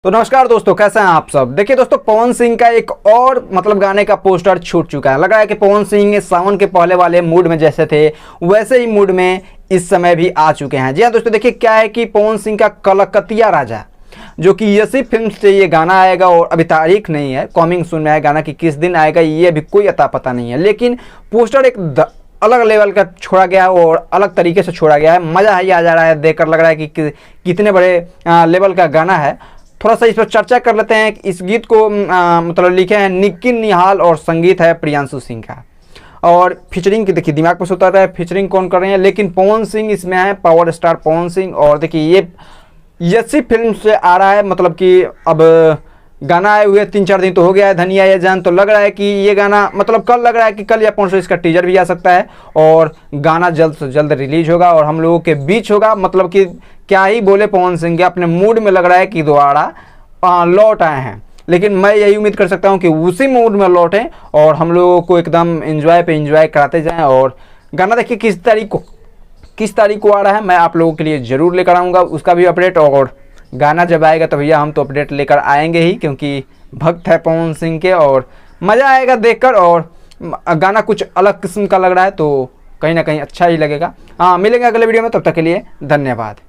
तो नमस्कार दोस्तों, कैसे हैं आप सब। देखिए दोस्तों, पवन सिंह का एक और गाने का पोस्टर छूट चुका है। लग रहा है कि पवन सिंह सावन के पहले वाले मूड में जैसे थे वैसे ही मूड में इस समय भी आ चुके हैं। जी हाँ दोस्तों, देखिए क्या है कि पवन सिंह का कलकतिया राजा जो कि यसी फिल्म से ये गाना आएगा और अभी तारीख नहीं है, कमिंग सून में है गाना कि किस दिन आएगा ये अभी कोई अता पता नहीं है। लेकिन पोस्टर एक अलग लेवल का छोड़ा गया है और अलग तरीके से छोड़ा गया है। मज़ा ही आ जा रहा है देखकर। लग रहा है कि कितने बड़े लेवल का गाना है। थोड़ा सा इस पर चर्चा कर लेते हैं। इस गीत को लिखे हैं निक्की निहाल और संगीत है प्रियांशु सिंह का। और फीचरिंग की देखिए दिमाग पर से उतर रहा है फीचरिंग कौन कर रहे हैं, लेकिन पवन सिंह इसमें है, पावर स्टार पवन सिंह। और देखिए ये यसी फिल्म से आ रहा है, मतलब कि अब गाना आए हुए 3-4 दिन तो हो गया है, धनिया ये जान। तो लग रहा है कि ये गाना कल लग रहा है कि कल या परसों इसका टीजर भी आ सकता है और गाना जल्द से जल्द रिलीज होगा और हम लोगों के बीच होगा। मतलब कि क्या ही बोले, पवन सिंह के अपने मूड में लग रहा है कि दोबारा लौट आए हैं। लेकिन मैं यही उम्मीद कर सकता हूं कि उसी मूड में लौटें और हम लोगों को एकदम एंजॉय पे एंजॉय कराते जाएं। और गाना देखिए किस तारीख को आ रहा है, मैं आप लोगों के लिए ज़रूर लेकर आऊँगा उसका भी अपडेट। और गाना जब आएगा तो भैया हम तो अपडेट लेकर आएंगे ही, क्योंकि भक्त है पवन सिंह के और मज़ा आएगा देखकर। और गाना कुछ अलग किस्म का लग रहा है तो कहीं ना कहीं अच्छा ही लगेगा। हाँ, मिलेंगे अगले वीडियो में, तब तक के लिए धन्यवाद।